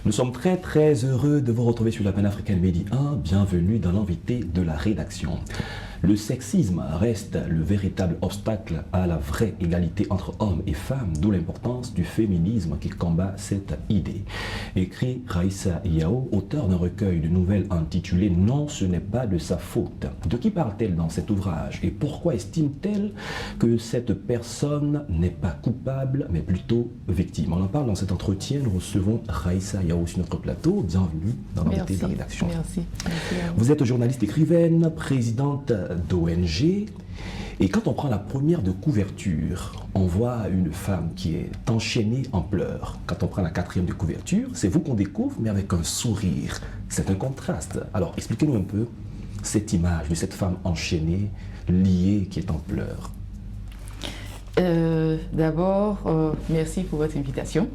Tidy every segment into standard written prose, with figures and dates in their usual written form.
Nous sommes très heureux de vous retrouver sur la Pan-African Medi 1. Bienvenue dans l'invité de la rédaction. Le sexisme reste le véritable obstacle à la vraie égalité entre hommes et femmes, d'où l'importance du féminisme qui combat cette idée. Écrit Raissa Yao, auteur d'un recueil de nouvelles intitulé « Non, ce n'est pas de sa faute ». De qui parle-t-elle dans cet ouvrage et pourquoi estime-t-elle que cette personne n'est pas coupable mais plutôt victime? On en parle dans cet entretien. Nous recevons Raissa Yao sur notre plateau. Bienvenue dans l'invité de la rédaction. Merci. Vous êtes journaliste écrivaine, présidente d'ONG. Et quand on prend la première de couverture, on voit une femme qui est enchaînée en pleurs. Quand on prend la quatrième de couverture, c'est vous qu'on découvre, mais avec un sourire. C'est un contraste. Alors, expliquez-nous un peu cette image de cette femme enchaînée, liée, qui est en pleurs. D'abord, merci pour votre invitation.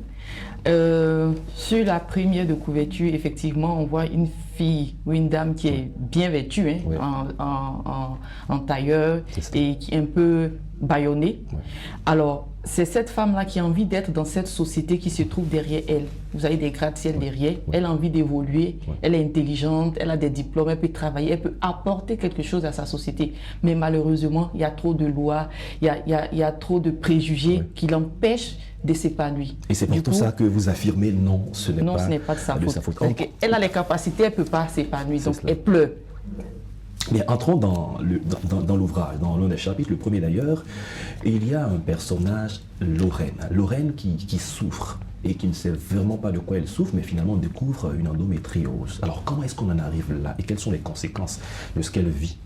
Sur la première de couverture, effectivement, on voit une fille ou une dame qui est bien vêtue, hein, Oui. en tailleur et qui est un peu bâillonnée. Oui. Alors, c'est cette femme-là qui a envie d'être dans cette société qui se trouve derrière elle. Vous avez des gratte-ciel derrière, elle a envie d'évoluer, elle est intelligente, elle a des diplômes, elle peut travailler, elle peut apporter quelque chose à sa société. Mais malheureusement, il y a trop de lois, il y a trop de préjugés qui l'empêchent de s'épanouir. Et c'est pour tout ça que vous affirmez non, ce n'est pas de sa faute. Oh. Elle a les capacités, elle ne peut pas s'épanouir, donc cela. elle pleure. Mais entrons dans l'ouvrage, dans l'un des chapitres, le premier d'ailleurs, il y a un personnage, Lorraine. Lorraine qui souffre et qui ne sait vraiment pas de quoi elle souffre, mais finalement découvre une endométriose. Alors comment est-ce qu'on en arrive là et quelles sont les conséquences de ce qu'elle vit?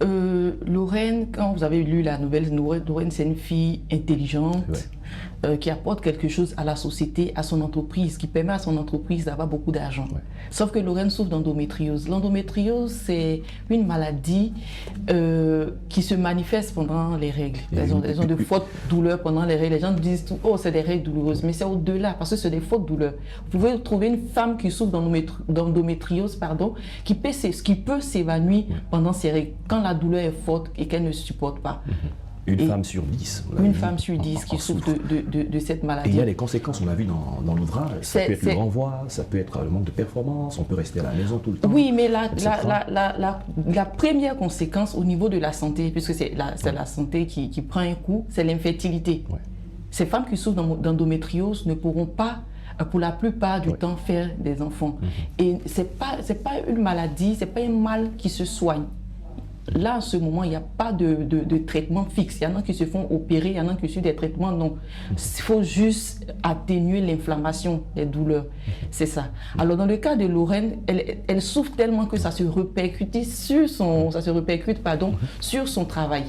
Lorraine, quand vous avez lu la nouvelle, Lorraine c'est une fille intelligente, qui apporte quelque chose à la société, à son entreprise, qui permet à son entreprise d'avoir beaucoup d'argent. Ouais. Sauf que Lorraine souffre d'endométriose. L'endométriose, c'est une maladie qui se manifeste pendant les règles. Elles ont de fortes douleurs pendant les règles. Les gens disent, oh, c'est des règles douloureuses, mais c'est au-delà, parce que c'est des fortes douleurs. Vous pouvez trouver une femme qui souffre d'endométriose, qui peut s'évanouir pendant ces règles, quand la douleur est forte et qu'elle ne supporte pas. Une femme sur 10. Une femme sur 10 qui souffre de cette maladie. Et il y a des conséquences, on l'a vu dans l'ouvrage. Ça peut être le renvoi, ça peut être le manque de performance, on peut rester à la maison tout le temps. Oui, mais la première conséquence au niveau de la santé, puisque c'est la santé qui prend un coup, c'est l'infertilité. Ouais. Ces femmes qui souffrent d'endométriose ne pourront pas, pour la plupart du temps, faire des enfants. Et c'est pas une maladie, c'est pas un mal qui se soigne. Là, en ce moment, il n'y a pas de traitement fixe. Il y en a qui se font opérer, il y en a qui suivent des traitements. Non, il faut juste atténuer l'inflammation, les douleurs. C'est ça. Alors, dans le cas de Lorraine, elle souffre tellement que ça se répercute sur son travail.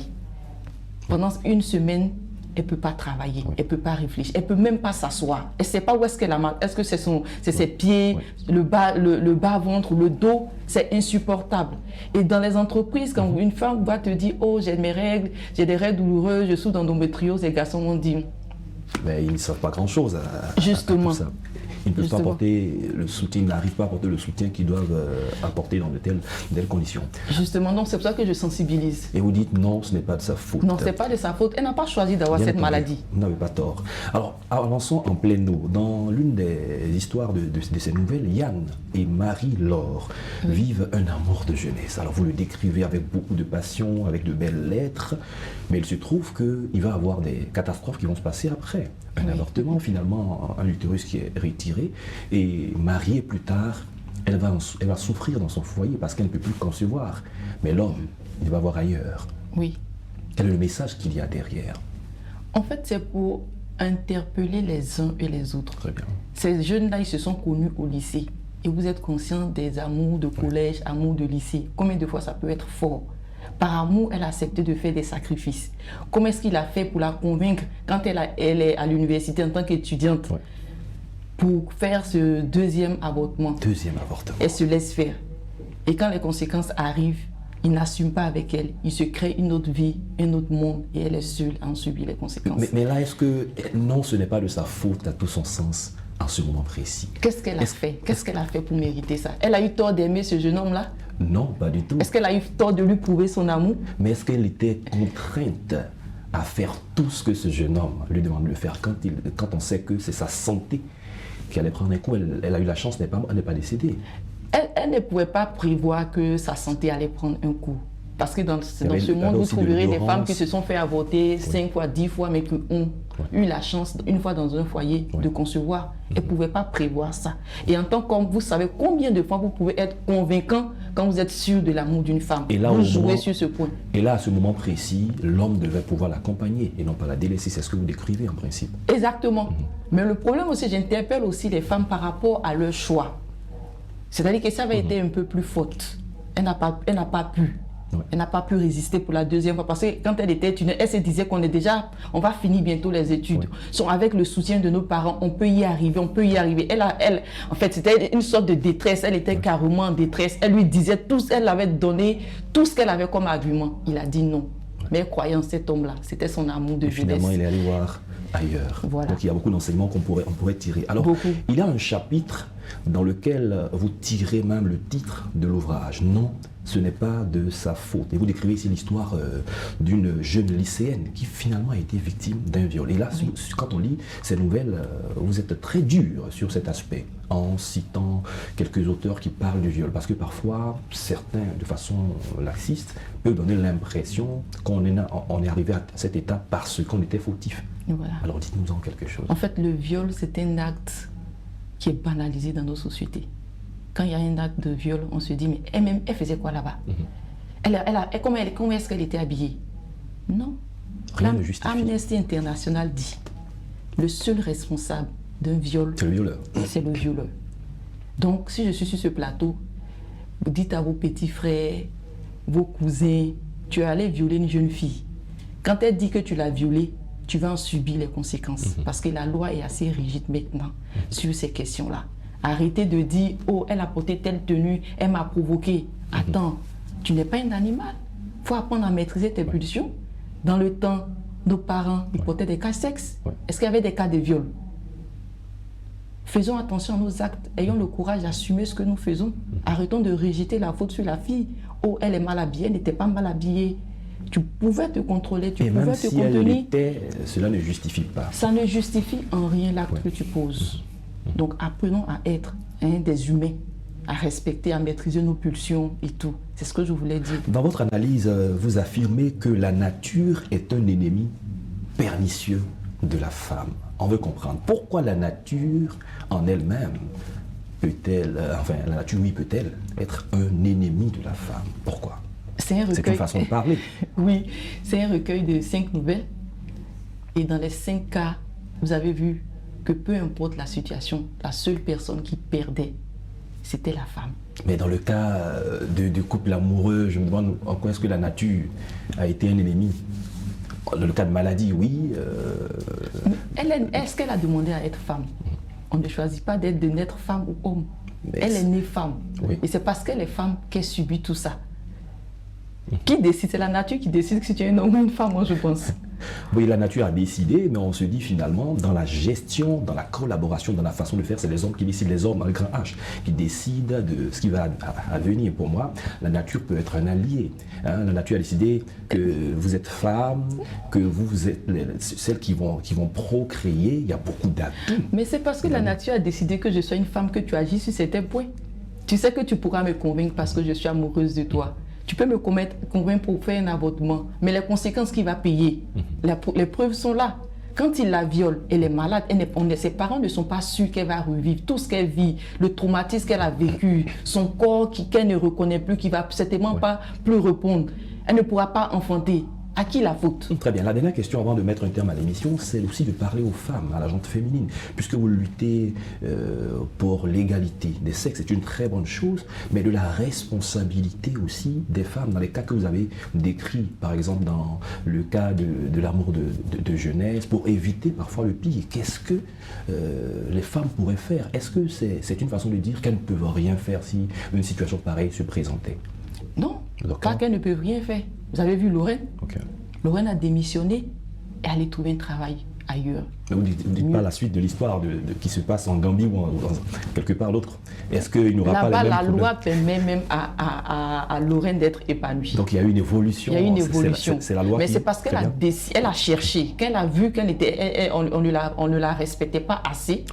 Pendant une semaine, elle ne peut pas travailler, elle ne peut pas réfléchir, elle ne peut même pas s'asseoir. Elle ne sait pas où est-ce qu'elle a mal. Est-ce que c'est ses pieds, le bas-ventre ou le dos? C'est insupportable. Et dans les entreprises, quand une femme va te dire « Oh, j'ai mes règles, j'ai des règles douloureuses, je souffre d'endométriose », les garçons vont dire... Mais ils ne savent pas grand-chose à Justement. tout ça. Ils ne peuvent pas apporter le soutien, ils n'arrivent pas à apporter le soutien qu'ils doivent apporter dans de telles conditions. Justement, donc c'est pour ça que je sensibilise. Et vous dites non, ce n'est pas de sa faute. Non, ce n'est pas de sa faute. Elle n'a pas choisi d'avoir cette maladie. Vous n'avez pas tort. Alors, avançons en pleine eau. Dans l'une des histoires de ces nouvelles, Yann et Marie-Laure vivent un amour de jeunesse. Alors, vous le décrivez avec beaucoup de passion, avec de belles lettres, mais il se trouve qu'il va y avoir des catastrophes qui vont se passer après. Un avortement, finalement, un utérus qui est retiré, et mariée plus tard, elle va souffrir dans son foyer parce qu'elle ne peut plus concevoir. Mais l'homme, il va voir ailleurs. Oui. Quel est le message qu'il y a derrière? En fait, c'est pour interpeller les uns et les autres. Très bien. Ces jeunes-là, ils se sont connus au lycée. Et vous êtes conscient des amours de collège, amours de lycée. Combien de fois ça peut être fort? Par amour, elle a accepté de faire des sacrifices. Comment est-ce qu'il a fait pour la convaincre quand elle est à l'université en tant qu'étudiante pour faire ce deuxième avortement? Deuxième avortement. Elle se laisse faire. Et quand les conséquences arrivent, il n'assume pas avec elle. Il se crée une autre vie, un autre monde, et elle est seule à en subir les conséquences. Mais là, est-ce que non, ce n'est pas de sa faute à tout son sens en ce moment précis? Qu'est-ce qu'elle a fait? Qu'est-ce qu'elle a fait pour mériter ça? Elle a eu tort d'aimer ce jeune homme-là? Non, pas du tout. Est-ce qu'elle a eu tort de lui prouver son amour? Mais est-ce qu'elle était contrainte à faire tout ce que ce jeune homme lui demande de faire quand on sait que c'est sa santé qui allait prendre un coup. Elle a eu la chance, elle n'est pas décédée. Elle ne pouvait pas prévoir que sa santé allait prendre un coup. Parce que dans ce monde, vous trouverez des femmes qui se sont fait avorter 5 fois, 10 fois, mais qui ont eu la chance, une fois dans un foyer, de concevoir. Elles ne pouvaient pas prévoir ça. Et en tant qu'homme, vous savez combien de fois vous pouvez être convaincant quand vous êtes sûr de l'amour d'une femme. Et là, vous jouez sur ce point. Et là, à ce moment précis, l'homme devait pouvoir l'accompagner et non pas la délaisser. C'est ce que vous décrivez en principe. Exactement. Mais le problème aussi, j'interpelle aussi les femmes par rapport à leur choix. C'est-à-dire que ça avait été un peu plus faute. Elle n'a pas pu. Elle n'a pas pu résister pour la deuxième fois parce que quand elle était étudiante, elle se disait on va finir bientôt les études. Avec le soutien de nos parents, on peut y arriver, on peut y arriver. En fait, c'était une sorte de détresse. Elle était carrément en détresse. Elle lui disait elle avait donné tout ce qu'elle avait comme argument. Il a dit non. Mais croyant cet homme-là, c'était son amour de jeunesse. Finalement, il est allé voir ailleurs. Voilà. Donc il y a beaucoup d'enseignements qu'on pourrait tirer. Alors, il y a un chapitre dans lequel vous tirez même le titre de l'ouvrage. Non, ce n'est pas de sa faute. Et vous décrivez ici l'histoire d'une jeune lycéenne qui finalement a été victime d'un viol. Et là, quand on lit ces nouvelles, vous êtes très dur sur cet aspect en citant quelques auteurs qui parlent du viol. Parce que parfois, certains, de façon laxiste, peuvent donner l'impression qu'on est arrivé à cet état parce qu'on était fautif. Voilà. Alors dites-nous-en quelque chose. En fait, le viol, c'est un acte qui est banalisé dans nos sociétés. Quand il y a un acte de viol, on se dit, mais elle faisait quoi là-bas? Comment est-ce qu'elle était habillée? Non. Rien ne justifie. Amnesty International dit, le seul responsable d'un viol, c'est le violeur. Donc, si je suis sur ce plateau, vous dites à vos petits frères, vos cousins, tu es allé violer une jeune fille. Quand elle dit que tu l'as violée, tu vas en subir les conséquences. Parce que la loi est assez rigide maintenant sur ces questions-là. Arrêtez de dire, oh, elle a porté telle tenue, elle m'a provoqué. Attends, tu n'es pas un animal. Il faut apprendre à maîtriser tes pulsions. Dans le temps, nos parents, ils portaient des cache-sexes. Est-ce qu'il y avait des cas de viol? Faisons attention à nos actes. Ayons le courage d'assumer ce que nous faisons. Arrêtons de rejeter la faute sur la fille. Oh, elle est mal habillée, elle n'était pas mal habillée. Tu pouvais te contrôler, tu pouvais te contenir. Elle l'était, cela ne justifie pas. Ça ne justifie en rien l'acte que tu poses. Donc apprenons à être des humains, à respecter, à maîtriser nos pulsions et tout. C'est ce que je voulais dire. Dans votre analyse, vous affirmez que la nature est un ennemi pernicieux de la femme. On veut comprendre pourquoi la nature en elle-même peut-elle, la nature, oui, peut-elle être un ennemi de la femme? Pourquoi? C'est un recueil. C'est une façon de parler. Oui, c'est un recueil de 5 nouvelles. Et dans les 5 cas, vous avez vu que peu importe la situation, la seule personne qui perdait, c'était la femme. Mais dans le cas de couple amoureux, je me demande en quoi est-ce que la nature a été un ennemi? Dans le cas de maladie, oui. Est-ce qu'elle a demandé à être femme? On ne choisit pas de naître femme ou homme. Mais elle est née femme. Oui. Et c'est parce qu'elle est femme qu'elle subit tout ça. Qui décide? C'est la nature qui décide si tu es un homme ou une femme, moi je pense. Oui, la nature a décidé, mais on se dit finalement, dans la gestion, dans la collaboration, dans la façon de faire, c'est les hommes qui décident, les hommes, un grand H, qui décident de ce qui va advenir. Pour moi, la nature peut être un allié. La nature a décidé que vous êtes femme, que vous êtes celles qui vont procréer. Il y a beaucoup d'atouts. Mais c'est parce que la nature a décidé que je sois une femme que tu agis sur certains points. Tu sais que tu pourras me convaincre parce que je suis amoureuse de toi. Tu peux me convaincre pour faire un avortement, mais les conséquences qu'il va payer, les preuves sont là. Quand il la viole, elle est malade, ses parents ne sont pas sûrs qu'elle va revivre. Tout ce qu'elle vit, le traumatisme qu'elle a vécu, son corps qu'elle ne reconnaît plus, qui ne va certainement pas plus répondre. Elle ne pourra pas enfanter. À qui la faute? Très bien. La dernière question avant de mettre un terme à l'émission, c'est aussi de parler aux femmes, à la gente féminine. Puisque vous luttez pour l'égalité des sexes, c'est une très bonne chose, mais de la responsabilité aussi des femmes, dans les cas que vous avez décrits, par exemple dans le cas de l'amour de jeunesse, pour éviter parfois le pire. Qu'est-ce que les femmes pourraient faire? Est-ce que c'est une façon de dire qu'elles ne peuvent rien faire si une situation pareille se présentait? Non, pas qu'elles ne peuvent rien faire. Vous avez vu Lorraine? Lorraine a démissionné et allé trouver un travail ailleurs. Mais vous ne dites pas la suite de l'histoire qui se passe en Gambie ou quelque part d'autre. Est-ce qu'il n'y aura pas les mêmes la problèmes? loi permet même à Lorraine d'être épanouie. Donc il y a eu une évolution. Il y a eu une évolution. C'est la loi. Mais c'est parce qu'elle a cherché, qu'elle a vu qu'elle était, on ne la respectait pas assez.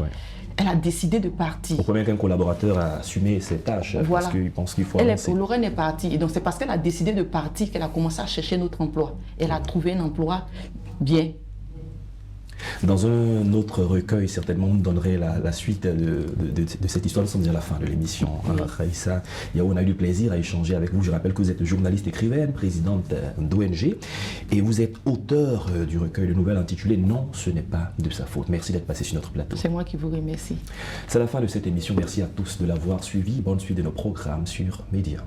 Elle a décidé de partir. Pourquoi bien qu'un collaborateur a assumé ses tâches Voilà. parce qu'il pense qu'il faut avancer. Lorraine est partie. Et donc, c'est parce qu'elle a décidé de partir qu'elle a commencé à chercher notre emploi. Elle a trouvé un emploi bien. Dans un autre recueil, certainement, vous donnerez la suite de cette histoire. Nous sommes à la fin de l'émission. Raïssa Yao, on a eu du plaisir à échanger avec vous. Je rappelle que vous êtes journaliste écrivaine, présidente d'ONG, et vous êtes auteur du recueil de nouvelles intitulé « Non, ce n'est pas de sa faute ». Merci d'être passé sur notre plateau. C'est moi qui vous remercie. C'est la fin de cette émission. Merci à tous de l'avoir suivi. Bonne suite de nos programmes sur Média.